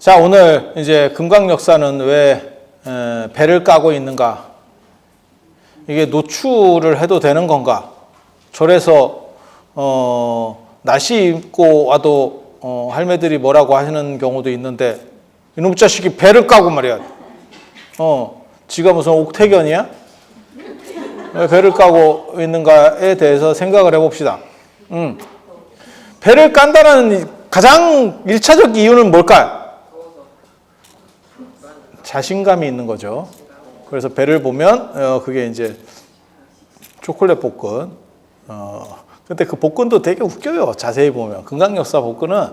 자, 오늘 이제 금강역사는 왜 배를 까고 있는가? 이게 노출을 해도 되는 건가? 절에서 나시 입고 와도 할매들이 뭐라고 하시는 경우도 있는데 이놈 자식이 배를 까고 말이야. 지가 무슨 옥태견이야? 왜 배를 까고 있는가에 대해서 생각을 해봅시다. 배를 깐다는 가장 1차적 이유는 뭘까요? 자신감이 있는 거죠. 그래서 배를 보면 그게 이제 초콜릿 복근. 근데 그 복근도 되게 웃겨요. 자세히 보면 금강역사 복근은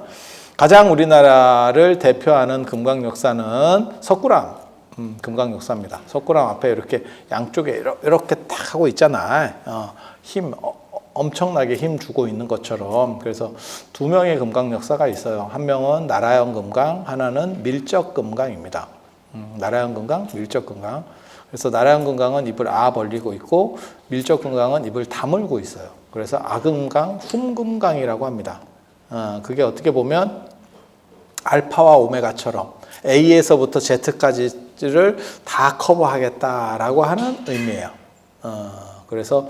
가장 우리나라를 대표하는 금강역사는 석굴암 금강역사입니다. 석굴암 앞에 이렇게 양쪽에 이렇게 딱 하고 있잖아. 엄청나게 힘 주고 있는 것처럼. 그래서 두 명의 금강역사가 있어요. 한 명은 나라연 금강, 하나는 밀적 금강입니다. 나라연 금강, 밀적 금강. 그래서 나라연 금강은 입을 벌리고 있고 밀적 금강은 입을 다물고 있어요. 그래서 아금강, 훔금강이라고 합니다. 그게 어떻게 보면 알파와 오메가처럼 A에서부터 Z까지를 다 커버하겠다라고 하는 의미예요. 그래서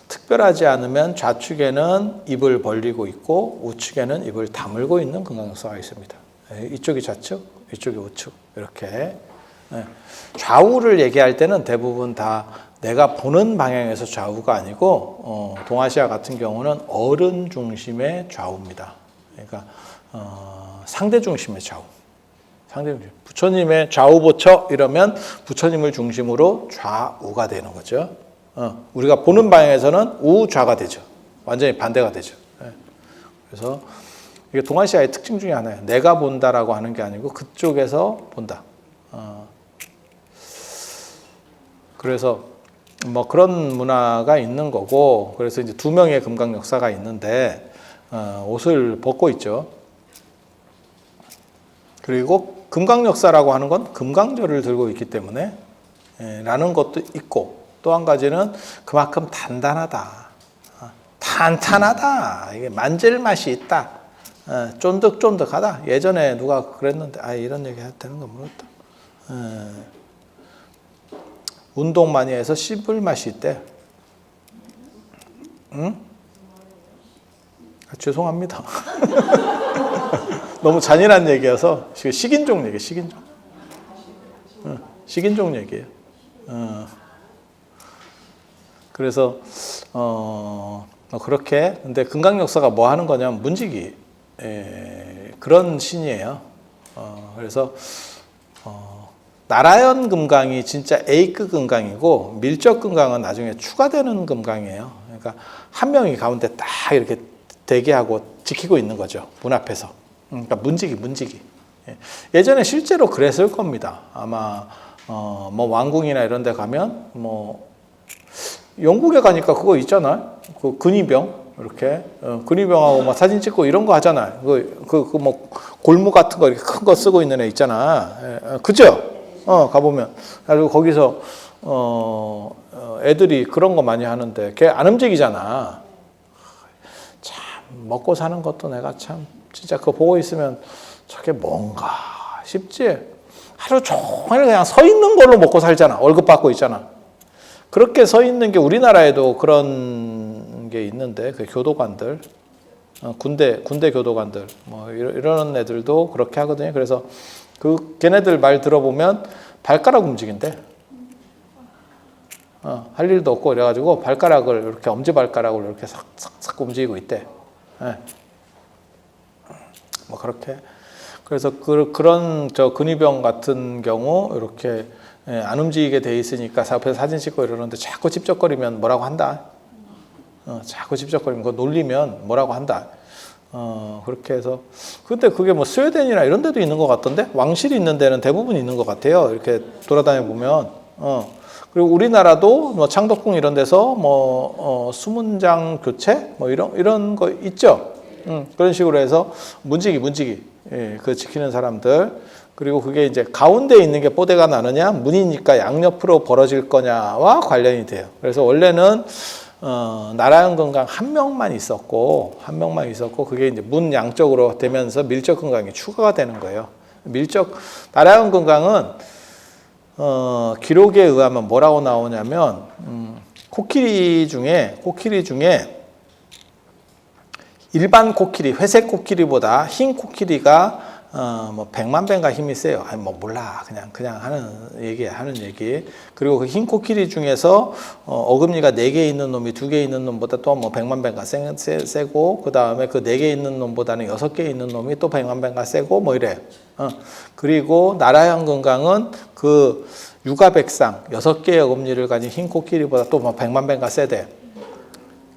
특별하지 않으면 좌측에는 입을 벌리고 있고 우측에는 입을 다물고 있는 금강역사가 있습니다. 이쪽이 좌측, 이쪽이 우측 이렇게. 좌우를 얘기할 때는 대부분 다 내가 보는 방향에서 좌우가 아니고 동아시아 같은 경우는 어른 중심의 좌우입니다. 그러니까 상대 중심의 좌우. 상대 중심. 부처님의 좌우 보처 이러면 부처님을 중심으로 좌우가 되는 거죠. 우리가 보는 방향에서는 우좌가 되죠. 완전히 반대가 되죠. 그래서 이게 동아시아의 특징 중에 하나예요. 내가 본다라고 하는 게 아니고 그쪽에서 본다. 그래서 뭐 그런 문화가 있는 거고, 그래서 이제 두 명의 금강역사가 있는데 옷을 벗고 있죠. 그리고 금강역사라고 하는 건 금강절을 들고 있기 때문에 라는 것도 있고, 또 한 가지는 그만큼 단단하다, 탄탄하다, 이게 만질 맛이 있다, 쫀득쫀득하다. 예전에 누가 그랬는데 이런 얘기 해도 되는 거 모르겠다. 운동 많이 해서 씹을 맛이 있대. 응? 죄송합니다. 너무 잔인한 얘기여서 식인종 얘기예요. 식인종. 식인종 얘기예요. 그래서 그렇게. 근데 금강역사가 뭐 하는 거냐면 문지기 그런 신이에요. 그래서 나라연 금강이 진짜 A급 금강이고 밀적 금강은 나중에 추가되는 금강이에요. 그러니까 한 명이 가운데 딱 이렇게 대기하고 지키고 있는 거죠. 문 앞에서. 그러니까 문지기. 예전에 실제로 그랬을 겁니다. 아마 뭐 왕궁이나 이런 데 가면 뭐 영국에 가니까 그거 있잖아요. 그 근위병 이렇게 근위병하고 막 사진 찍고 이런 거 하잖아요. 그 뭐 골무 같은 거 이렇게 큰 거 쓰고 있는 애 있잖아. 그죠? 가보면. 그리고 거기서, 애들이 그런 거 많이 하는데, 걔 안 움직이잖아. 참, 먹고 사는 것도 내가 참, 진짜 그거 보고 있으면 저게 뭔가 싶지? 하루 종일 그냥 서 있는 걸로 먹고 살잖아. 월급 받고 있잖아. 그렇게 서 있는 게 우리나라에도 그런 게 있는데, 그 교도관들, 군대 교도관들, 뭐, 이런 애들도 그렇게 하거든요. 그래서 걔네들 말 들어보면 발가락 움직인대. 할 일도 없고 그래가지고 발가락을 이렇게 엄지발가락을 이렇게 싹싹 움직이고 있대. 뭐 그렇게. 그래서 그런 근위병 같은 경우 이렇게 안 움직이게 돼 있으니까 앞에서 사진 찍고 이러는데 자꾸 찝쩍거리면 뭐라고 한다. 자꾸 찝쩍거리면 그거 놀리면 뭐라고 한다. 그렇게 해서. 근데 그게 뭐 스웨덴이나 이런 데도 있는 것 같던데? 왕실이 있는 데는 대부분 있는 것 같아요. 이렇게 돌아다녀 보면. 그리고 우리나라도 뭐 창덕궁 이런 데서 뭐, 수문장 교체? 뭐 이런 거 있죠? 그런 식으로 해서 문지기. 예, 그 지키는 사람들. 그리고 그게 이제 가운데 있는 게 뽀대가 나느냐, 문이니까 양옆으로 벌어질 거냐와 관련이 돼요. 그래서 원래는 나라연 금강 한 명만 있었고 그게 이제 문 양쪽으로 되면서 밀적 금강이 추가가 되는 거예요. 나라형 건강은 기록에 의하면 뭐라고 나오냐면 코끼리 중에 일반 코끼리, 회색 코끼리보다 흰 코끼리가 뭐 100만 배인가 힘이 세요. 아니 뭐 몰라. 그냥 하는 얘기. 그리고 그 흰 코끼리 중에서 어금니가 4개 있는 놈이 2개 있는 놈보다 또 뭐 100만 배인가 세고, 그다음에 그 4개 있는 놈보다는 6개 있는 놈이 또 100만 배인가 세고 뭐 이래. 그리고 나라형 건강은 그 육아백상 6개의 어금니를 가진 흰 코끼리보다 또 뭐 100만 배인가 세대.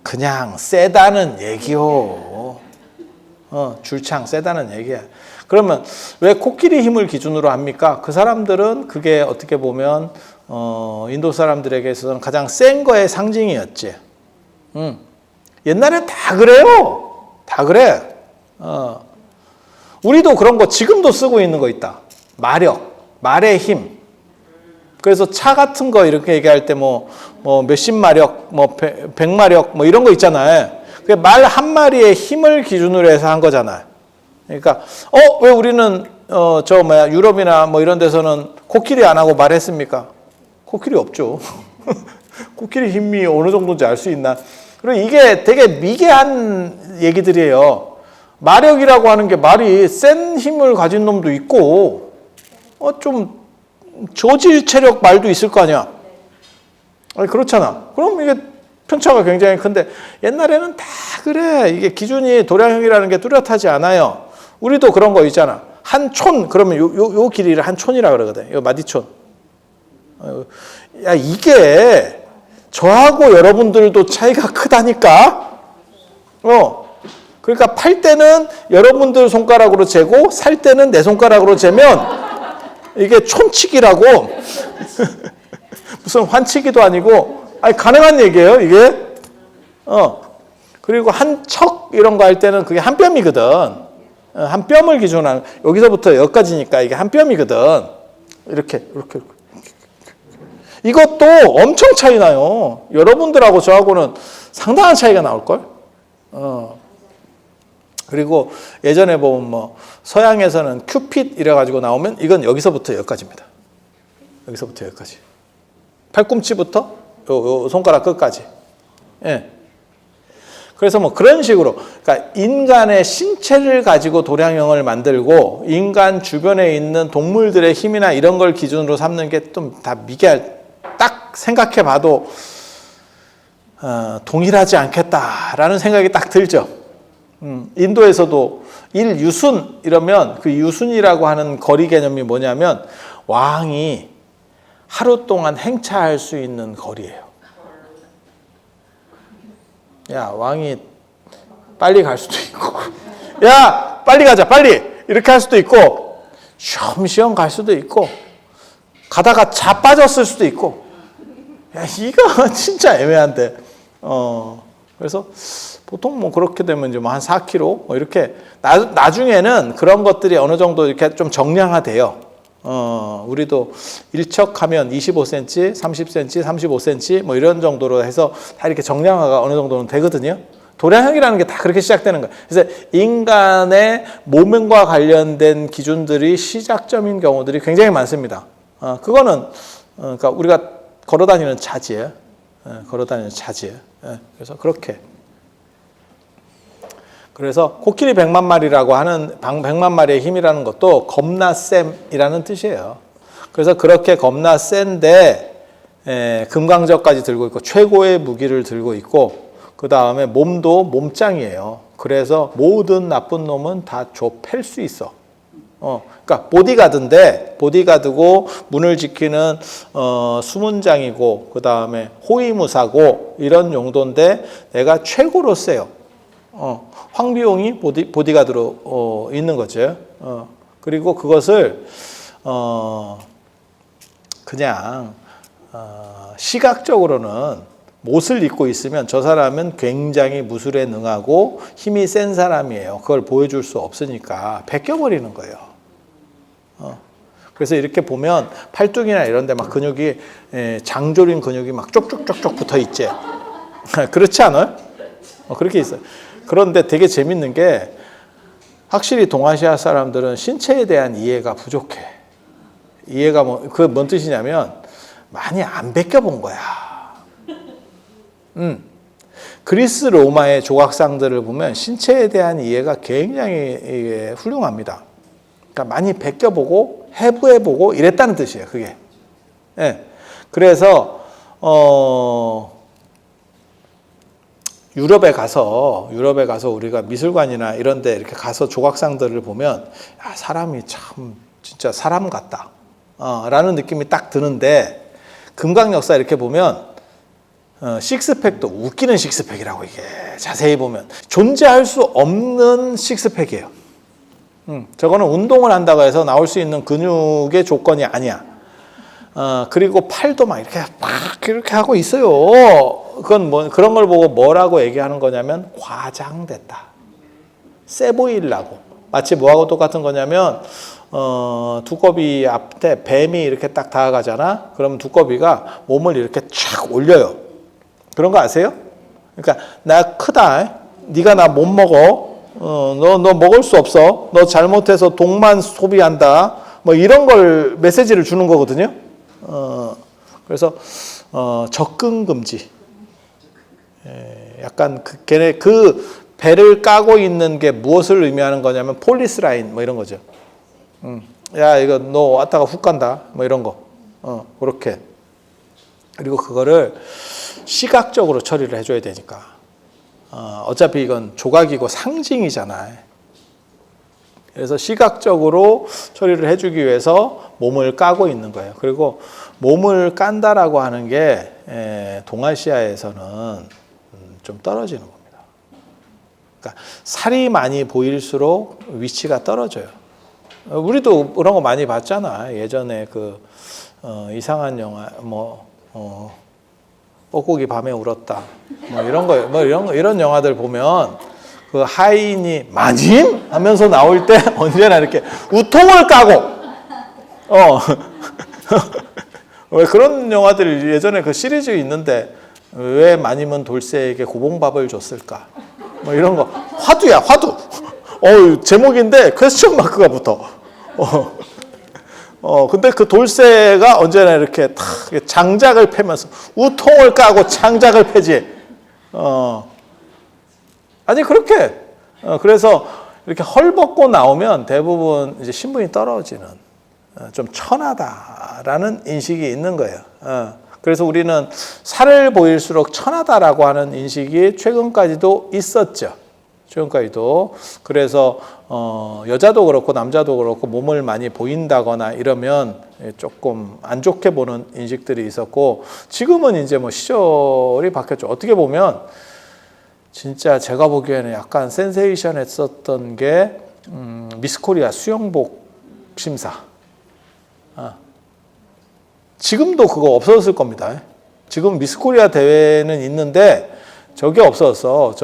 그냥 세다는 얘기요. 줄창 세다는 얘기야. 그러면 왜 코끼리 힘을 기준으로 합니까? 그 사람들은 그게 어떻게 보면 인도 사람들에게서는 가장 센 거의 상징이었지. 옛날에 다 그래요. 다 그래. 우리도 그런 거 지금도 쓰고 있는 거 있다. 마력, 말의 힘. 그래서 차 같은 거 이렇게 얘기할 때 뭐 몇십 마력, 뭐 100마력 뭐 이런 거 있잖아요. 말 한 마리의 힘을 기준으로 해서 한 거잖아요. 그러니까 왜 우리는 유럽이나 뭐 이런 데서는 코끼리 안 하고 말했습니까? 코끼리 없죠. 코끼리 힘이 어느 정도인지 알 수 있나? 그리고 이게 되게 미개한 얘기들이에요. 마력이라고 하는 게 말이 센 힘을 가진 놈도 있고 좀 저질 체력 말도 있을 거 아니야. 아니 그렇잖아. 그럼 이게 편차가 굉장히 큰데 옛날에는 다 그래. 이게 기준이 도량형이라는 게 뚜렷하지 않아요. 우리도 그런 거 있잖아. 한 촌 그러면 요 길이를 한 촌이라 그러거든. 요 마디촌. 야 이게 저하고 여러분들도 차이가 크다니까. 그러니까 팔 때는 여러분들 손가락으로 재고 살 때는 내 손가락으로 재면 이게 촌치기라고. 무슨 환치기도 아니고 가능한 얘기예요 이게. 그리고 한 척 이런 거 할 때는 그게 한 뼘이거든. 한 뼘을 기준으로 하는, 여기서부터 여기까지니까 이게 한 뼘이거든. 이렇게. 이것도 엄청 차이 나요. 여러분들하고 저하고는 상당한 차이가 나올걸. 그리고 예전에 보면 뭐 서양에서는 큐핏 이래가지고 나오면 이건 여기서부터 여기까지입니다. 여기서부터 여기까지. 팔꿈치부터 요 손가락 끝까지. 예. 그래서 뭐 그런 식으로, 그러니까 인간의 신체를 가지고 도량형을 만들고 인간 주변에 있는 동물들의 힘이나 이런 걸 기준으로 삼는 게 좀 다 딱 생각해봐도 동일하지 않겠다라는 생각이 딱 들죠. 인도에서도 일유순 이러면 그 유순이라고 하는 거리 개념이 뭐냐면 왕이 하루 동안 행차할 수 있는 거리예요. 야, 왕이 빨리 갈 수도 있고, 야, 빨리 가자, 빨리! 이렇게 할 수도 있고, 쉬엄쉬엄 갈 수도 있고, 가다가 자빠졌을 수도 있고, 야, 이거 진짜 애매한데. 그래서 보통 뭐 그렇게 되면 이제 뭐 한 4km, 뭐 이렇게, 나중에는 그런 것들이 어느 정도 이렇게 좀 정량화돼요. 우리도 일척하면 25cm, 30cm, 35cm 뭐 이런 정도로 해서 다 이렇게 정량화가 어느 정도는 되거든요. 도량형이라는 게 다 그렇게 시작되는 거예요. 그래서 인간의 몸과 관련된 기준들이 시작점인 경우들이 굉장히 많습니다. 그거는 그러니까 우리가 걸어다니는 차지예요. 걸어다니는 차지예요. 그래서 그렇게. 그래서 코끼리 100만 마리라고 하는 100만 마리의 힘이라는 것도 겁나 셈이라는 뜻이에요. 그래서 그렇게 겁나 센데 금강적까지 들고 있고 최고의 무기를 들고 있고 그 다음에 몸도 몸짱이에요. 그래서 모든 나쁜 놈은 다 좁힐 수 있어. 그러니까 보디가드인데 보디가드고 문을 지키는 수문장이고 그 다음에 호위무사고 이런 용도인데 내가 최고로 세요. 황비용이 보디가드로 있는 거죠. 그리고 그것을 그냥 시각적으로는 못을 입고 있으면 저 사람은 굉장히 무술에 능하고 힘이 센 사람이에요. 그걸 보여줄 수 없으니까 벗겨버리는 거예요. 그래서 이렇게 보면 팔뚝이나 이런 데 막 근육이 장조림 근육이 막 쪽쪽쪽쪽 붙어 있지. 그렇지 않아요? 그렇게 있어요. 그런데 되게 재밌는 게 확실히 동아시아 사람들은 신체에 대한 이해가 부족해. 이해가 뭔 뜻이냐면 많이 안 베껴본 거야. 그리스 로마의 조각상들을 보면 신체에 대한 이해가 굉장히 훌륭합니다. 그러니까 많이 베껴보고 해부해보고 이랬다는 뜻이에요. 그게. 예. 그래서 유럽에 가서 우리가 미술관이나 이런 데 이렇게 가서 조각상들을 보면 야, 사람이 참 진짜 사람 같다. 라는 느낌이 딱 드는데 금강 역사 이렇게 보면 식스팩도 웃기는 식스팩이라고 이게 자세히 보면 존재할 수 없는 식스팩이에요. 저거는 운동을 한다고 해서 나올 수 있는 근육의 조건이 아니야. 그리고 팔도 막 이렇게 하고 있어요. 그건 그런 걸 보고 뭐라고 얘기하는 거냐면 과장됐다. 세 보이려고. 마치 뭐하고 똑같은 거냐면 두꺼비 앞에 뱀이 이렇게 딱 다가가잖아. 그러면 두꺼비가 몸을 이렇게 쫙 올려요. 그런 거 아세요? 그러니까 나 크다. 네가 나 못 먹어. 너 먹을 수 없어. 너 잘못해서 독만 소비한다. 뭐 이런 걸 메시지를 주는 거거든요. 그래서 접근 금지. 약간 걔네 그 배를 까고 있는 게 무엇을 의미하는 거냐면 폴리스 라인 뭐 이런 거죠. 야 이거 너 왔다가 훅 간다. 뭐 이런 거. 그렇게. 그리고 그거를 시각적으로 처리를 해줘야 되니까. 어차피 이건 조각이고 상징이잖아요. 그래서 시각적으로 처리를 해주기 위해서 몸을 까고 있는 거예요. 그리고 몸을 깐다라고 하는 게 동아시아에서는 좀 떨어지는 겁니다. 그러니까 살이 많이 보일수록 위치가 떨어져요. 우리도 그런 거 많이 봤잖아. 예전에 그 이상한 영화 뻐꾸기 밤에 울었다. 이런 영화들 보면 그 하인이 마님 하면서 나올 때 언제나 이렇게 우통을 까고 왜 그런 영화들이 예전에 그 시리즈 있는데 왜 마님은 돌쇠에게 고봉밥을 줬을까? 뭐 이런 거 화두야 화두. 제목인데 퀘스천 마크가 붙어. 근데 그 돌쇠가 언제나 이렇게 탁 장작을 패면서 우통을 까고 장작을 패지. 아니 그렇게 그래서 이렇게 헐벗고 나오면 대부분 이제 신분이 떨어지는 좀 천하다라는 인식이 있는 거예요. 그래서 우리는 살을 보일수록 천하다라고 하는 인식이 최근까지도 있었죠. 최근까지도. 그래서 여자도 그렇고 남자도 그렇고 몸을 많이 보인다거나 이러면 조금 안 좋게 보는 인식들이 있었고 지금은 이제 뭐 시절이 바뀌었죠. 어떻게 보면 진짜 제가 보기에는 약간 센세이션했었던 게 미스코리아 수영복 심사. 지금도 그거 없어졌을 겁니다. 지금 미스코리아 대회는 있는데 저게 없어졌어.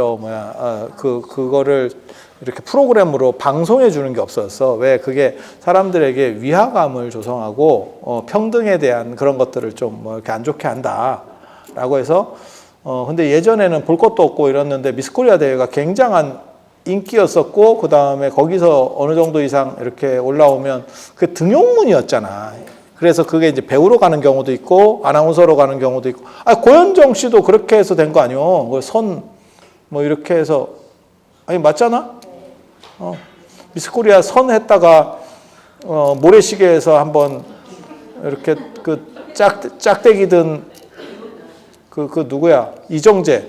그거를 이렇게 프로그램으로 방송해 주는 게 없어졌어. 왜? 그게 사람들에게 위화감을 조성하고 평등에 대한 그런 것들을 좀 이렇게 안 좋게 한다라고 해서 근데 예전에는 볼 것도 없고 이랬는데 미스코리아 대회가 굉장한 인기였었고 그 다음에 거기서 어느 정도 이상 이렇게 올라오면 그 등용문이었잖아. 그래서 그게 이제 배우러 가는 경우도 있고 아나운서로 가는 경우도 있고. 고현정 씨도 그렇게 해서 된 거 아니요? 이렇게 해서 아니 맞잖아. 미스코리아 선 했다가 모래시계에서 한번 이렇게 그 짝대기 든 그 누구야? 이정재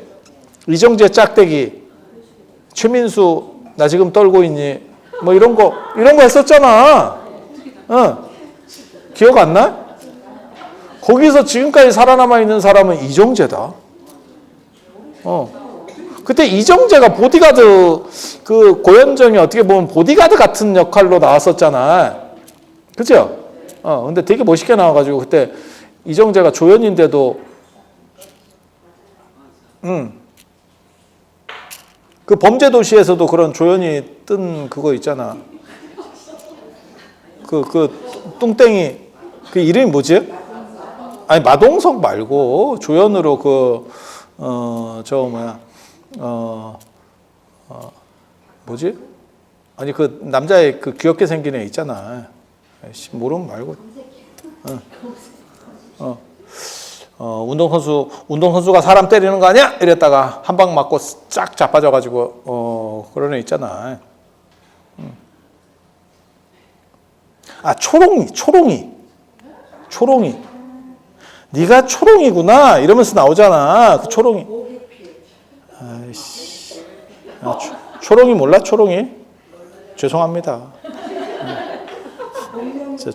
짝대기. 최민수 나 지금 떨고 있니? 뭐 이런 거 했었잖아. 기억 안 나? 거기서 지금까지 살아남아 있는 사람은 이정재다. 그때 이정재가 보디가드 그 고현정이 어떻게 보면 보디가드 같은 역할로 나왔었잖아. 그죠? 근데 되게 멋있게 나와가지고 그때 이정재가 조연인데도 그 범죄도시에서도 그런 조연이 뜬 그거 있잖아. 그 뚱땡이 그 이름이 뭐지? 아니 마동석 말고 조연으로 뭐지? 아니 그 남자의 그 귀엽게 생긴 애 있잖아. 아이씨, 모르면 말고. 운동선수가 사람 때리는 거 아니야? 이랬다가 한 방 맞고 쫙 자빠져가지고 그런 애 있잖아. 아, 초롱이. 네가 초롱이구나 이러면서 나오잖아. 그 초롱이. 아이씨. 초롱이 몰라? 초롱이? 죄송합니다.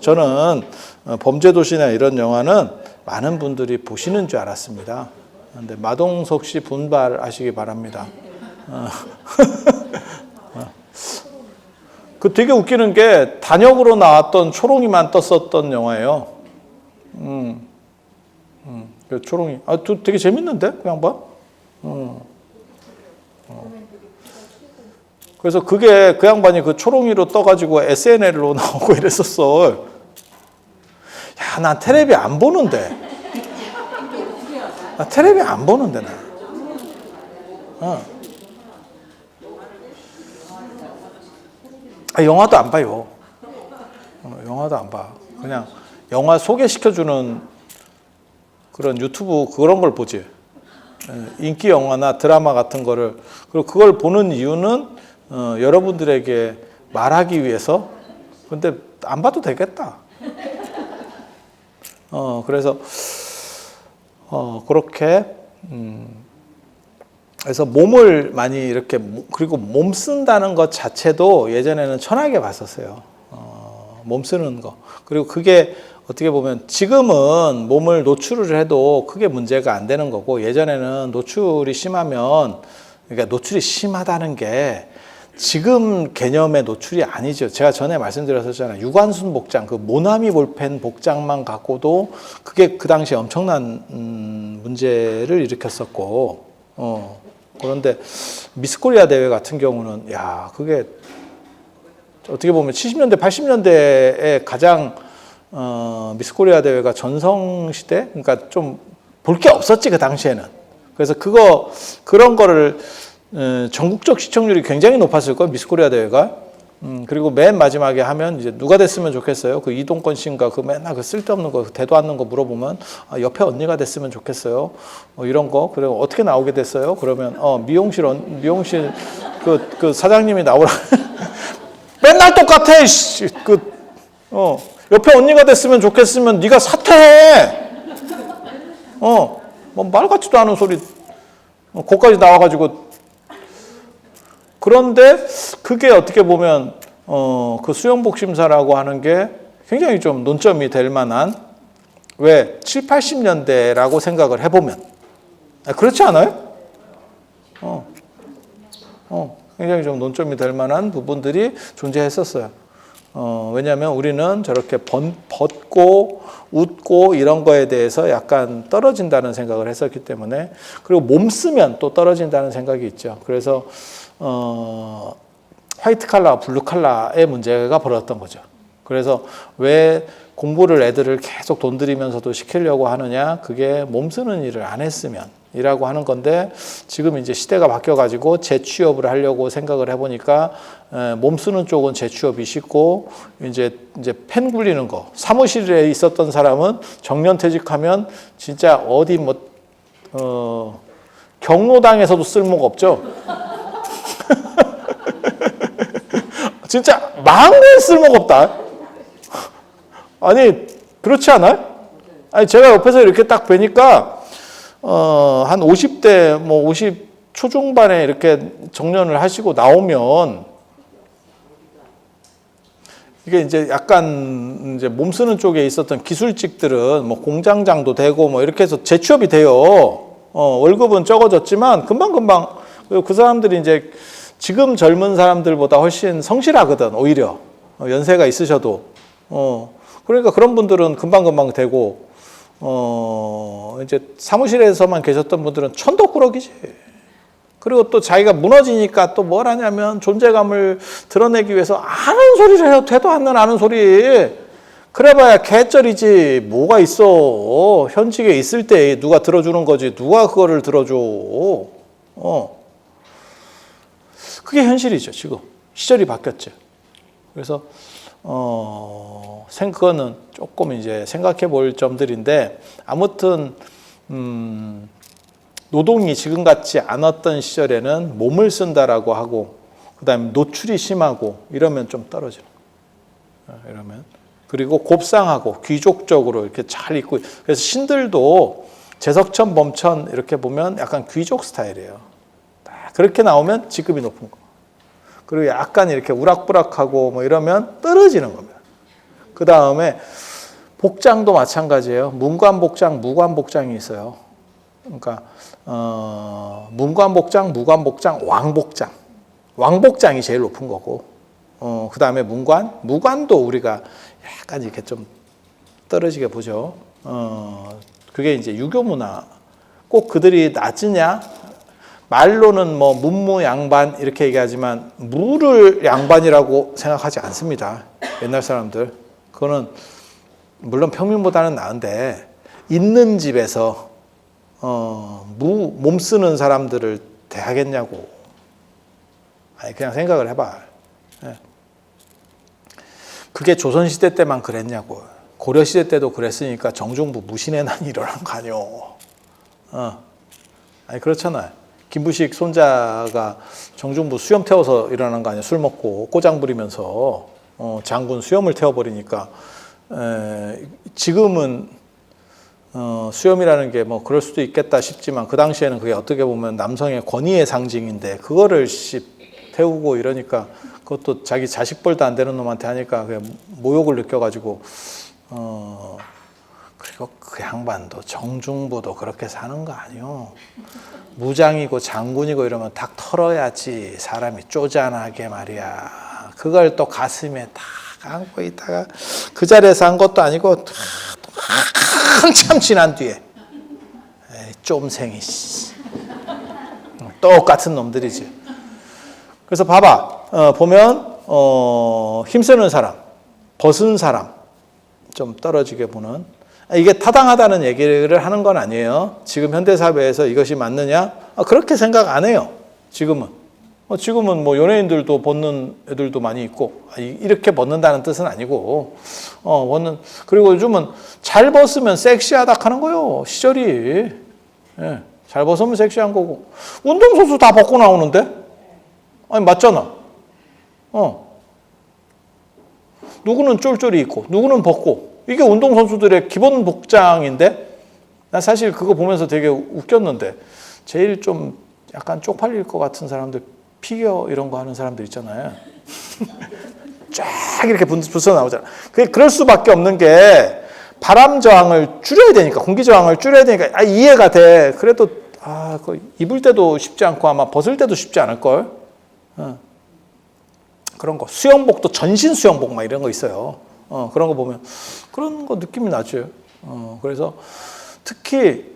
저는 범죄도시나 이런 영화는 많은 분들이 보시는 줄 알았습니다. 그런데 마동석 씨 분발하시기 바랍니다. 그 되게 웃기는 게 단역으로 나왔던 초롱이만 떴었던 영화예요. 그 초롱이. 되게 재밌는데 그 양반. 그래서 그게 그 양반이 그 초롱이로 떠가지고 SNL로 나오고 이랬었어. 야, 난 텔레비 안 보는데. 나 텔레비 안 보는데 나. 영화도 안 봐요. 영화도 안 봐. 그냥 영화 소개시켜주는 그런 유튜브 그런 걸 보지. 인기 영화나 드라마 같은 거를. 그리고 그걸 보는 이유는 여러분들에게 말하기 위해서. 근데 안 봐도 되겠다. 그래서 그렇게 그래서 몸을 많이 이렇게 그리고 몸 쓴다는 것 자체도 예전에는 천하게 봤었어요. 몸 쓰는 거. 그리고 그게 어떻게 보면 지금은 몸을 노출을 해도 크게 문제가 안 되는 거고 예전에는 노출이 심하면 그러니까 노출이 심하다는 게 지금 개념의 노출이 아니죠. 제가 전에 말씀드렸었잖아요. 유관순 복장, 그 모나미 볼펜 복장만 갖고도 그게 그 당시에 엄청난 문제를 일으켰었고, 그런데 미스코리아 대회 같은 경우는 야 그게 어떻게 보면 70년대, 80년대에 가장 미스코리아 대회가 전성시대, 그러니까 좀 볼 게 없었지 그 당시에는. 그래서 그런 거를 전국적 시청률이 굉장히 높았을 거예요. 미스코리아 대회가. 그리고 맨 마지막에 하면 이제 누가 됐으면 좋겠어요. 그 이동건 씨인가 그 맨날 그 쓸데없는 거, 그 대도 않는 거 물어보면 옆에 언니가 됐으면 좋겠어요. 이런 거. 그리고 어떻게 나오게 됐어요? 그러면 미용실 그 사장님이 나오라. 맨날 똑같아. 옆에 언니가 됐으면 좋겠으면 네가 사퇴해. 뭐 말 같지도 않은 소리. 거기까지 나와가지고. 그런데 그게 어떻게 보면 그 수영복심사라고 하는 게 굉장히 좀 논점이 될 만한 왜 7, 80년대라고 생각을 해보면 그렇지 않아요? 굉장히 좀 논점이 될 만한 부분들이 존재했었어요. 왜냐하면 우리는 저렇게 벗고 웃고 이런 거에 대해서 약간 떨어진다는 생각을 했었기 때문에 그리고 몸 쓰면 또 떨어진다는 생각이 있죠. 그래서 화이트 칼라, 블루 칼라의 문제가 벌어졌던 거죠. 그래서 왜 공부를 애들을 계속 돈 들이면서도 시키려고 하느냐? 그게 몸 쓰는 일을 안 했으면 이라고 하는 건데 지금 이제 시대가 바뀌어가지고 재취업을 하려고 생각을 해보니까 몸 쓰는 쪽은 재취업이 쉽고 이제 펜 굴리는 거 사무실에 있었던 사람은 정년퇴직하면 진짜 어디 경로당에서도 쓸모가 없죠. 진짜 망에 쓸모가 없다. 아니 그렇지 않아요? 아니 제가 옆에서 이렇게 딱 뵈니까 한 50대 50 초중반에 이렇게 정년을 하시고 나오면 이게 이제 약간 이제 몸 쓰는 쪽에 있었던 기술직들은 공장장도 되고 이렇게 해서 재취업이 돼요. 월급은 적어졌지만 금방금방 그 사람들이 이제 지금 젊은 사람들보다 훨씬 성실하거든, 오히려. 연세가 있으셔도. 그러니까 그런 분들은 금방금방 되고, 이제 사무실에서만 계셨던 분들은 천덕꾸러기지. 그리고 또 자기가 무너지니까 또 뭘 하냐면 존재감을 드러내기 위해서 아는 소리를 해요. 되도 않는 아는 소리. 그래봐야 개쩔이지. 뭐가 있어. 현직에 있을 때 누가 들어주는 거지. 누가 그거를 들어줘. 그게 현실이죠, 지금. 시절이 바뀌었죠. 그래서 그거는 조금 이제 생각해 볼 점들인데, 아무튼 노동이 지금 같지 않았던 시절에는 몸을 쓴다라고 하고, 그다음에 노출이 심하고 이러면 좀 떨어져요. 이러면. 그리고 곱상하고 귀족적으로 이렇게 잘 입고, 그래서 신들도 제석천, 범천 이렇게 보면 약간 귀족 스타일이에요. 그렇게 나오면 직급이 높은 거. 그리고 약간 이렇게 우락부락하고 뭐 이러면 떨어지는 겁니다. 그 다음에 복장도 마찬가지예요. 문관복장, 무관복장이 있어요. 그러니까 문관복장, 무관복장, 왕복장. 왕복장이 제일 높은 거고, 그 다음에 무관도 우리가 약간 이렇게 좀 떨어지게 보죠. 그게 이제 유교 문화. 꼭 그들이 낮으냐? 말로는 뭐 문무양반 이렇게 얘기하지만 무를 양반이라고 생각하지 않습니다. 옛날 사람들. 그거는 물론 평민보다는 나은데, 있는 집에서 몸 쓰는 사람들을 대하겠냐고. 아니, 그냥 생각을 해봐. 그게 조선시대 때만 그랬냐고. 고려시대 때도 그랬으니까 정중부 무신해난이 일어난 거 아니오. 아니, 그렇잖아요. 김부식 손자가 정중부 수염 태워서 일어난 거 아니에요. 술 먹고 꼬장 부리면서 장군 수염을 태워버리니까. 지금은 수염이라는 게 뭐 그럴 수도 있겠다 싶지만, 그 당시에는 그게 어떻게 보면 남성의 권위의 상징인데, 그거를 태우고 이러니까, 그것도 자기 자식벌도 안 되는 놈한테 하니까 그냥 모욕을 느껴가지고, 그리고 그 양반도 정중부도 그렇게 사는 거 아니요. 무장이고 장군이고 이러면 탁 털어야지 사람이 쪼잔하게 말이야. 그걸 또 가슴에 탁 안고 있다가 그 자리에서 한 것도 아니고 한참 지난 뒤에, 에이, 쫌생이 똑같은 놈들이지. 그래서 봐봐, 보면 힘쓰는 사람, 벗은 사람 좀 떨어지게 보는. 이게 타당하다는 얘기를 하는 건 아니에요. 지금 현대사회에서 이것이 맞느냐? 그렇게 생각 안 해요. 지금은. 지금은 뭐 연예인들도 벗는 애들도 많이 있고, 이렇게 벗는다는 뜻은 아니고, 그리고 요즘은 잘 벗으면 섹시하다 하는 거요. 시절이. 예, 잘 벗으면 섹시한 거고. 운동선수 다 벗고 나오는데? 아니, 맞잖아. 누구는 쫄쫄이 입고, 누구는 벗고. 이게 운동선수들의 기본 복장인데, 난 사실 그거 보면서 되게 웃겼는데, 제일 좀 약간 쪽팔릴 것 같은 사람들, 피겨 이런 거 하는 사람들 있잖아요. 쫙 이렇게 불써 나오잖아. 그럴 수밖에 없는 게, 바람 저항을 줄여야 되니까, 공기 저항을 줄여야 되니까, 이해가 돼. 그래도, 그거 입을 때도 쉽지 않고 아마 벗을 때도 쉽지 않을걸? 그런 거. 수영복도 전신 수영복 막 이런 거 있어요. 그런 거 보면 그런 거 느낌이 나죠. 그래서 특히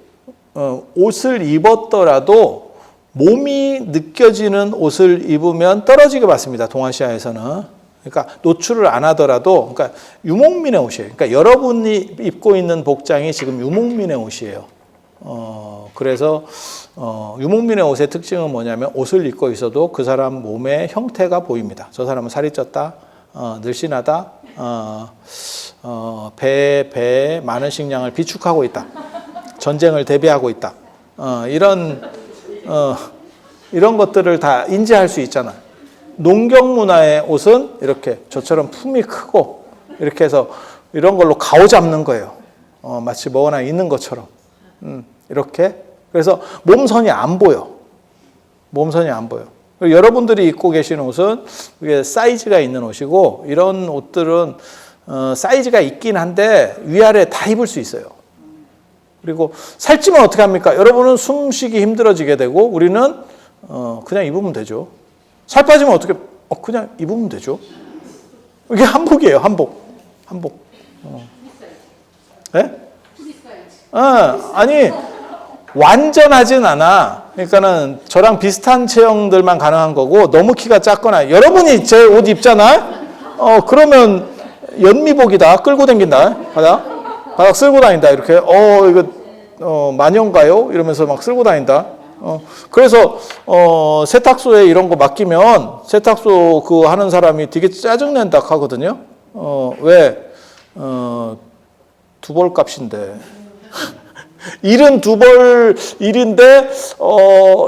옷을 입었더라도 몸이 느껴지는 옷을 입으면 떨어지게 받습니다. 동아시아에서는. 그러니까 노출을 안 하더라도, 그러니까 유목민의 옷이에요. 그러니까 여러분이 입고 있는 복장이 지금 유목민의 옷이에요. 그래서 유목민의 옷의 특징은 뭐냐면, 옷을 입고 있어도 그 사람 몸의 형태가 보입니다. 저 사람은 살이 쪘다, 늘씬하다, 배에 많은 식량을 비축하고 있다, 전쟁을 대비하고 있다, 이런 것들을 다 인지할 수 있잖아요. 농경 문화의 옷은 이렇게 저처럼 품이 크고 이렇게 해서 이런 걸로 가오잡는 거예요. 마치 뭐 하나 있는 것처럼. 이렇게. 그래서 몸선이 안 보여. 몸선이 안 보여. 여러분들이 입고 계신 옷은 이게 사이즈가 있는 옷이고, 이런 옷들은 사이즈가 있긴 한데 위아래 다 입을 수 있어요. 그리고 살찌면 어떻게 합니까? 여러분은 숨쉬기 힘들어지게 되고, 우리는 그냥 입으면 되죠. 살 빠지면 어떻게? 그냥 입으면 되죠. 이게 한복이에요. 한복. 네? 아니, 완전하진 않아. 그러니까는 저랑 비슷한 체형들만 가능한 거고, 너무 키가 작거나, 여러분이 제 옷 입잖아? 그러면 연미복이다. 끌고 다닌다. 바닥 쓸고 다닌다. 이렇게, 이거, 마녀인가요? 이러면서 막 쓸고 다닌다. 그래서 세탁소에 이런 거 맡기면 세탁소 그 하는 사람이 되게 짜증낸다 하거든요. 왜? 두 벌 값인데. 일은 두 벌 일인데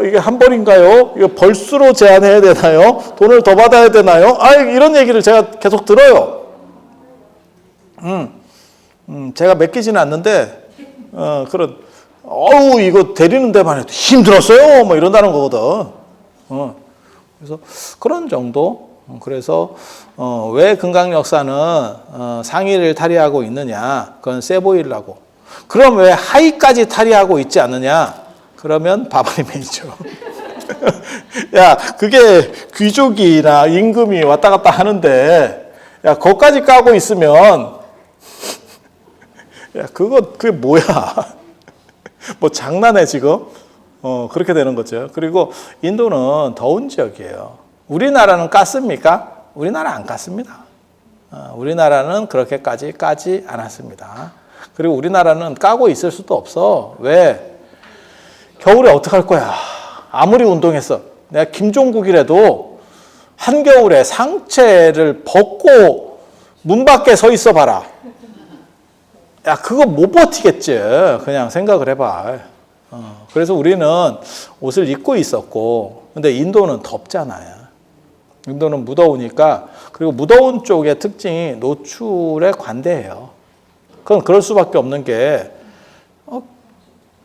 이게 한 벌인가요? 이거 벌수로 제한해야 되나요? 돈을 더 받아야 되나요? 이런 얘기를 제가 계속 들어요. 제가 맡기지는 않는데 이거 데리는 데만 해도 힘들었어요. 뭐 이런다는 거거든. 그래서 그런 정도. 그래서 왜 금강역사는 상위를 탈의하고 있느냐? 그건 세 보이려고. 그럼 왜 하위까지 탈의하고 있지 않느냐? 그러면 바바리맨이죠. 야, 그게 귀족이나 임금이 왔다 갔다 하는데, 야, 거기까지 까고 있으면, 야, 그게 뭐야? 뭐 장난해, 지금? 그렇게 되는 거죠. 그리고 인도는 더운 지역이에요. 우리나라는 깠습니까? 우리나라 안 깠습니다. 우리나라는 그렇게까지 까지 않았습니다. 그리고 우리나라는 까고 있을 수도 없어. 왜? 겨울에 어떡할 거야? 아무리 운동했어. 내가 김종국이라도 한겨울에 상체를 벗고 문 밖에 서 있어 봐라. 야, 그거 못 버티겠지. 그냥 생각을 해봐. 그래서 우리는 옷을 입고 있었고, 근데 인도는 덥잖아요. 인도는 무더우니까, 그리고 무더운 쪽의 특징이 노출에 관대해요. 그건 그럴 수밖에 없는 게,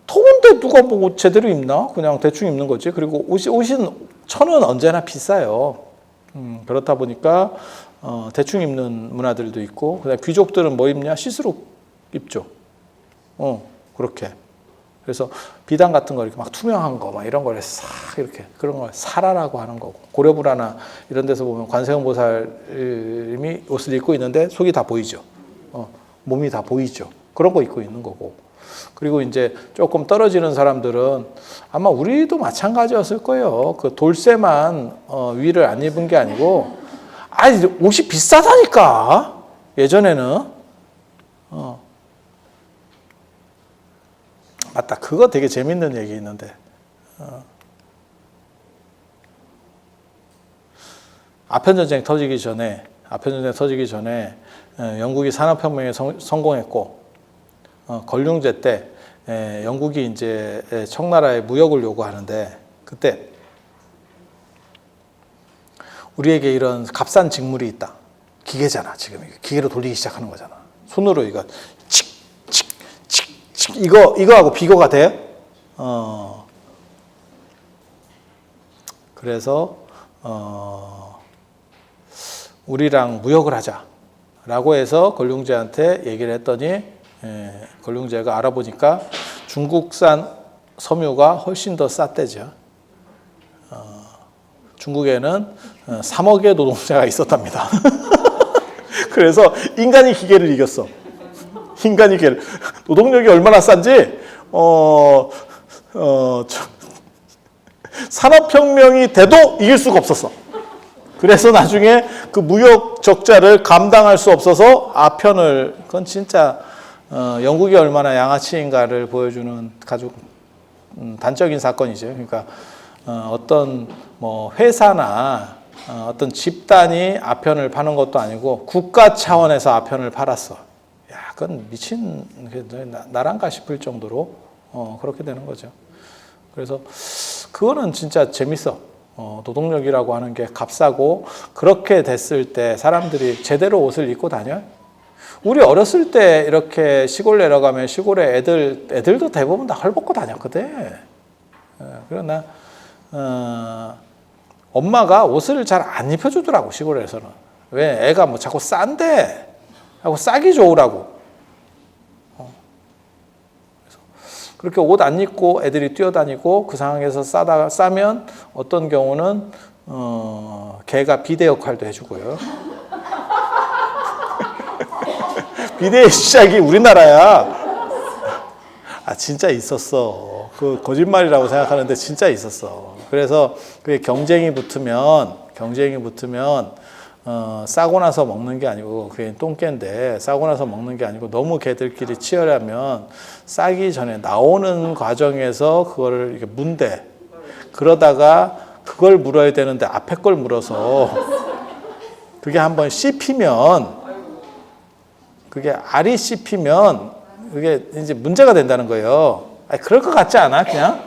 더운데 누가 뭐 옷 제대로 입나? 그냥 대충 입는 거지. 그리고 천은 언제나 비싸요. 그렇다 보니까, 대충 입는 문화들도 있고, 그다음에 귀족들은 뭐 입냐? 시스루 입죠. 그렇게. 그래서 비단 같은 거 이렇게 막 투명한 거 막 이런 걸 싹 이렇게 그런 걸 사라라고 하는 거고, 고려불화나 이런 데서 보면 관세음보살님이 옷을 입고 있는데 속이 다 보이죠. 몸이 다 보이죠. 그런 거 입고 있는 거고. 그리고 이제 조금 떨어지는 사람들은 아마 우리도 마찬가지였을 거예요. 그 돌쇠만 위를 안 입은 게 아니고, 옷이 비싸다니까. 예전에는. 맞다. 그거 되게 재밌는 얘기 있는데. 아편전쟁 터지기 전에 영국이 산업혁명에 성공했고, 걸륭제 때 영국이 이제 청나라에 무역을 요구하는데, 그때 우리에게 이런 값싼 직물이 있다. 기계잖아. 지금 기계로 돌리기 시작하는 거잖아. 손으로 이거 이거하고 비교가 돼? 그래서 우리랑 무역을 하자라고 해서 걸륭제한테 얘기를 했더니, 걸륭제가 알아보니까 중국산 섬유가 훨씬 더 쌌대죠. 중국에는 3억의 노동자가 있었답니다. 그래서 인간이 기계를 이겼어. 노동력이 얼마나 싼지, 산업혁명이 돼도 이길 수가 없었어. 그래서 나중에 그 무역 적자를 감당할 수 없어서 아편을, 그건 진짜, 영국이 얼마나 양아치인가를 보여주는 아주 단적인 사건이죠. 그러니까, 어떤 뭐 회사나 어떤 집단이 아편을 파는 것도 아니고 국가 차원에서 아편을 팔았어. 그건 미친 나란가 싶을 정도로 그렇게 되는 거죠. 그래서 그거는 진짜 재밌어. 노동력이라고 하는 게 값싸고, 그렇게 됐을 때 사람들이 제대로 옷을 입고 다녀. 우리 어렸을 때 이렇게 시골 내려가면 시골에 애들도 대부분 다 헐벗고 다녔거든. 그러나 엄마가 옷을 잘 안 입혀주더라고, 시골에서는. 왜? 애가 뭐 자꾸 싼데 하고 싸기 좋으라고. 그렇게 옷 안 입고 애들이 뛰어다니고, 그 상황에서 싸면 어떤 경우는 개가 비대 역할도 해주고요. 비대의 시작이 우리나라야. 진짜 있었어. 그 거짓말이라고 생각하는데 진짜 있었어. 그래서 그게 경쟁이 붙으면 싸고 나서 먹는 게 아니고, 그게 똥개인데 싸고 나서 먹는 게 아니고, 너무 개들끼리 치열하면 싸기 전에 나오는 과정에서 그거를 이렇게 문대, 그러다가 그걸 물어야 되는데 앞에 걸 물어서 그게 한번 씹히면, 그게 알이 씹히면 그게 이제 문제가 된다는 거예요. 아니, 그럴 것 같지 않아? 그냥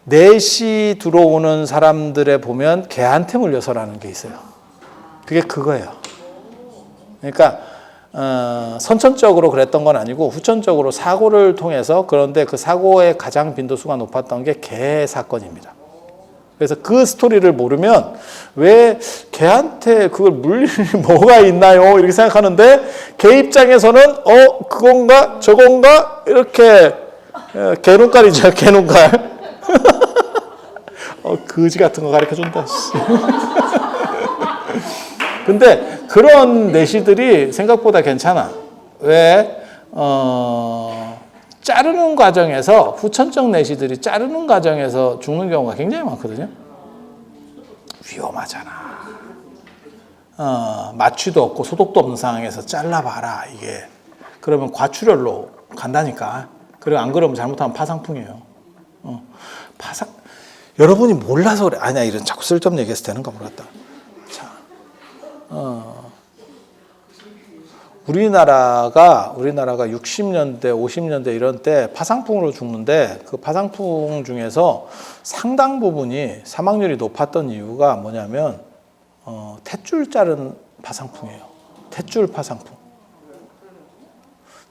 4시 들어오는 사람들에 보면 개한테 물려서라는 게 있어요. 그게 그거예요. 그러니까 선천적으로 그랬던 건 아니고 후천적으로 사고를 통해서, 그런데 그 사고의 가장 빈도수가 높았던 게 개 사건입니다. 그래서 그 스토리를 모르면 왜 개한테 그걸 물릴 일이 뭐가 있나요? 이렇게 생각하는데 개 입장에서는 그건가 저건가 이렇게 개눈깔이죠. 개눈깔. 거지 같은 거 가르쳐준다. 근데 그런 내시들이 생각보다 괜찮아. 왜? 자르는 과정에서, 후천적 내시들이 자르는 과정에서 죽는 경우가 굉장히 많거든요. 위험하잖아. 마취도 없고 소독도 없는 상황에서 잘라봐라, 이게. 그러면 과출혈로 간다니까. 그리고 안 그러면 잘못하면 파상풍이에요. 여러분이 몰라서 그래. 아니야, 이런 자꾸 쓸데없는 얘기해서 되는 거 모르겠다. 자, 우리나라가 60년대, 50년대 이런 때 파상풍으로 죽는데, 그 파상풍 중에서 상당 부분이 사망률이 높았던 이유가 뭐냐면 탯줄 자른 파상풍이에요. 탯줄 파상풍.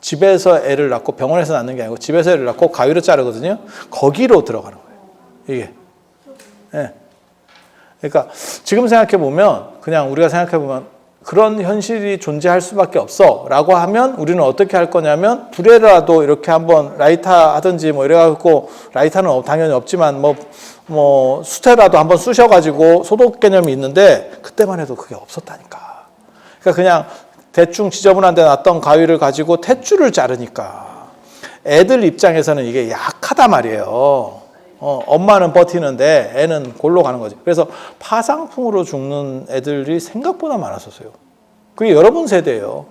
집에서 애를 낳고, 병원에서 낳는 게 아니고 집에서 애를 낳고 가위로 자르거든요. 거기로 들어가는 거예요, 이게. 네. 그러니까 지금 생각해 보면, 그냥 우리가 생각해 보면 그런 현실이 존재할 수밖에 없어 라고 하면 우리는 어떻게 할 거냐면, 불에라도 이렇게 한번 라이터 하든지 뭐 이래갖고, 라이터는 당연히 없지만 뭐 수태라도 한번 쑤셔가지고 소독 개념이 있는데, 그때만 해도 그게 없었다니까. 그러니까 그냥 대충 지저분한 데 놨던 가위를 가지고 탯줄을 자르니까 애들 입장에서는 이게 약하단 말이에요. 엄마는 버티는데 애는 골로 가는 거지. 그래서 파상풍으로 죽는 애들이 생각보다 많았었어요. 그게 여러분 세대예요.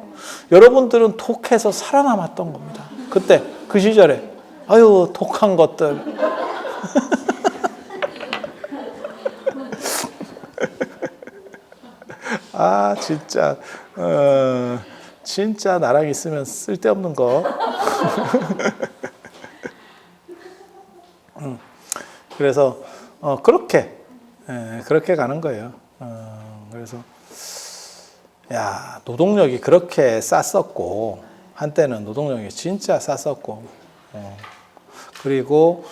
여러분들은 톡해서 살아남았던 겁니다. 그때 그 시절에 아유 톡한 것들. 아 진짜 나랑 있으면 쓸데없는 거. 그래서 그렇게 가는 거예요. 그래서 노동력이 그렇게 쌌었고, 한때는 노동력이 진짜 쌌었고, 그리고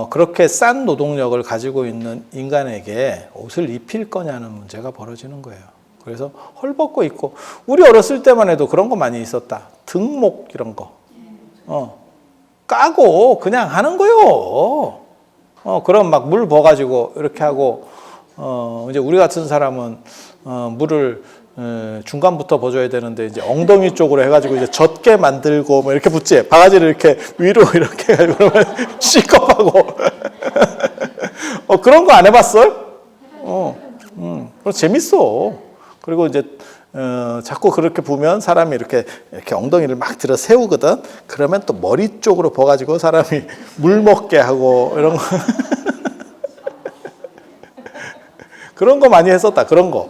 그렇게 싼 노동력을 가지고 있는 인간에게 옷을 입힐 거냐는 문제가 벌어지는 거예요. 그래서 헐벗고 있고, 우리 어렸을 때만 해도 그런 거 많이 있었다. 등목 이런 거 까고 그냥 하는 거요. 그럼 막 물 부어가지고 이렇게 하고, 이제 우리 같은 사람은 물을 중간부터 부어줘야 되는데, 이제 엉덩이 쪽으로 해가지고 이제 젖게 만들고 뭐 이렇게 붙지. 바가지를 이렇게 위로 이렇게 해가지고 시겁하고. 그런 거 안 해봤어요? 그거 재밌어. 그리고 이제 자꾸 그렇게 보면 사람이 이렇게 엉덩이를 막 들어 세우거든. 그러면 또 머리 쪽으로 부어가지고 사람이 물 먹게 하고 이런 거. 그런 거 많이 했었다. 그런 거.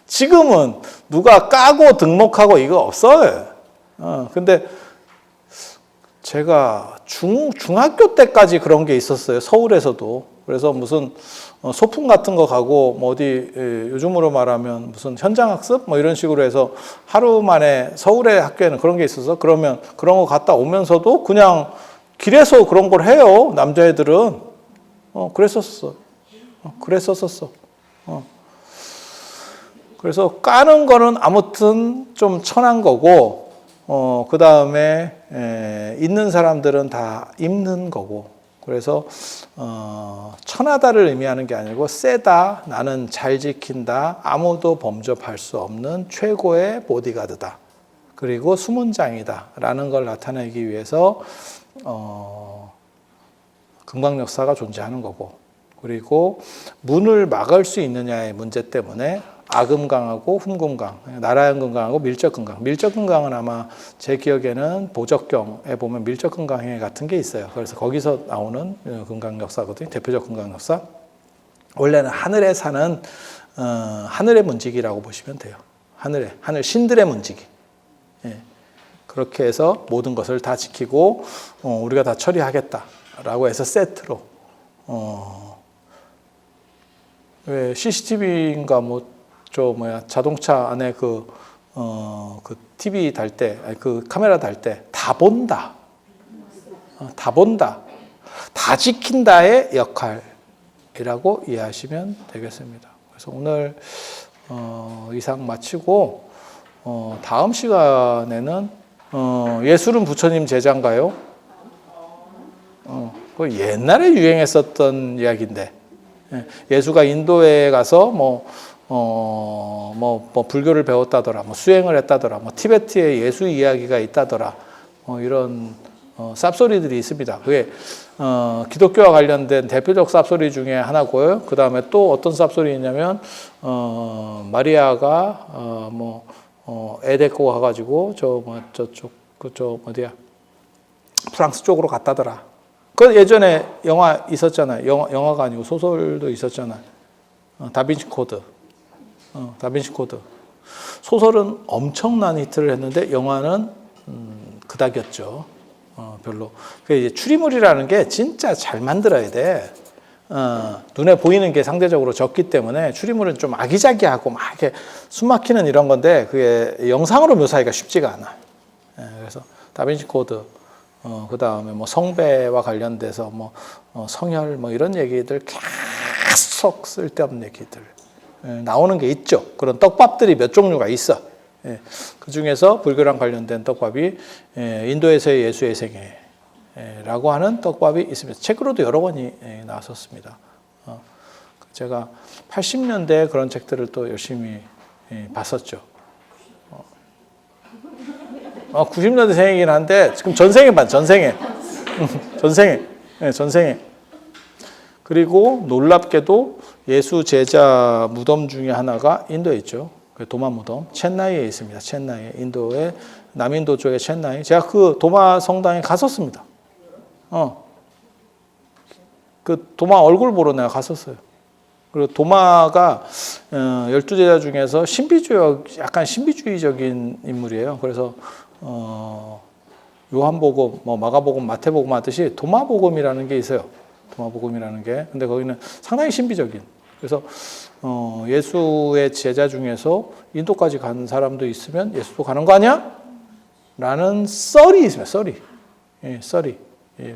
지금은 누가 까고 등목하고 이거 없어요. 근데 제가 중학교 때까지 그런 게 있었어요. 서울에서도. 그래서 무슨 소풍 같은 거 가고, 뭐 어디 요즘으로 말하면 무슨 현장학습 뭐 이런 식으로 해서 하루 만에, 서울의 학교에는 그런 게 있어서, 그러면 그런 거 갔다 오면서도 그냥 길에서 그런 걸 해요. 남자애들은. 그랬었어. 그래서 까는 거는 아무튼 좀 천한 거고, 그 다음에 있는 사람들은 다 입는 거고. 그래서 천하다를 의미하는 게 아니고, 세다, 나는 잘 지킨다, 아무도 범접할 수 없는 최고의 보디가드다, 그리고 수문장이다 라는 걸 나타내기 위해서 금강역사가 존재하는 거고, 그리고 문을 막을 수 있느냐의 문제 때문에 아금강하고 흉금강, 나라현금강하고 밀적금강. 밀적금강은 아마 제 기억에는 보적경에 보면 밀적금강회 같은 게 있어요. 그래서 거기서 나오는 금강 역사거든요. 대표적 금강 역사. 원래는 하늘에 사는 하늘의 문지기라고 보시면 돼요. 하늘 신들의 문지기. 예. 그렇게 해서 모든 것을 다 지키고 우리가 다 처리하겠다라고 해서 세트로 왜 CCTV인가 자동차 안에 그 TV 달 때, 그 카메라 달 때 다 본다. 다 본다. 다 지킨다의 역할이라고 이해하시면 되겠습니다. 그래서 오늘 이상 마치고 다음 시간에는 예술은 부처님 제자인가요? 그 옛날에 유행했었던 이야기인데 예수가 인도에 가서 불교를 배웠다더라, 수행을 했다더라, 티베트에 예수 이야기가 있다더라, 이런 쌉소리들이 있습니다. 그게 기독교와 관련된 대표적 쌉소리 중에 하나고요. 그 다음에 또 어떤 쌉소리 있냐면 마리아가 애 데리고 가가지고 어디야 프랑스 쪽으로 갔다더라. 그 예전에 영화 있었잖아요. 영화가 아니고 소설도 있었잖아요. 다빈치 코드. 다빈치 코드. 소설은 엄청난 히트를 했는데 영화는 그닥이었죠. 별로. 그 이제 추리물이라는 게 진짜 잘 만들어야 돼. 눈에 보이는 게 상대적으로 적기 때문에 추리물은 좀 아기자기하고 막 이렇게 숨막히는 이런 건데 그게 영상으로 묘사하기가 쉽지가 않아. 그래서 다빈치 코드. 그 다음에 성배와 관련돼서 성혈 이런 얘기들 계속 쓸데없는 얘기들 나오는 게 있죠. 그런 떡밥들이 몇 종류가 있어. 그 중에서 불교랑 관련된 떡밥이 인도에서의 예수의 생애라고 하는 떡밥이 있습니다. 책으로도 여러 권이 나왔었습니다. 제가 80년대 그런 책들을 또 열심히 봤었죠. 90년대생이긴 한데 지금 전생에. 그리고 놀랍게도 예수 제자 무덤 중에 하나가 인도에 있죠. 도마 무덤, 첸나이에 있습니다. 첸나이, 인도의 남인도 쪽의 첸나이. 제가 그 도마 성당에 갔었습니다. 그 도마 얼굴 보러 내가 갔었어요. 그리고 도마가 12제자 중에서 약간 신비주의적인 인물이에요. 그래서 요한복음, 마가복음, 마태복음 하듯이 도마복음이라는 게 있어요. 도마복음이라는 게. 근데 거기는 상당히 신비적인. 그래서 예수의 제자 중에서 인도까지 간 사람도 있으면 예수도 가는 거 아니야? 라는 썰이 있습니다. 썰이.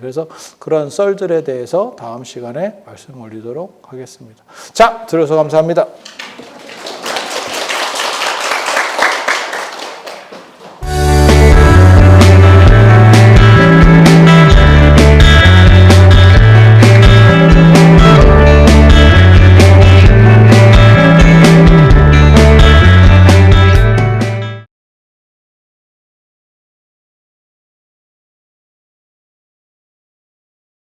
그래서 그런 썰들에 대해서 다음 시간에 말씀 올리도록 하겠습니다. 자, 들어서 감사합니다.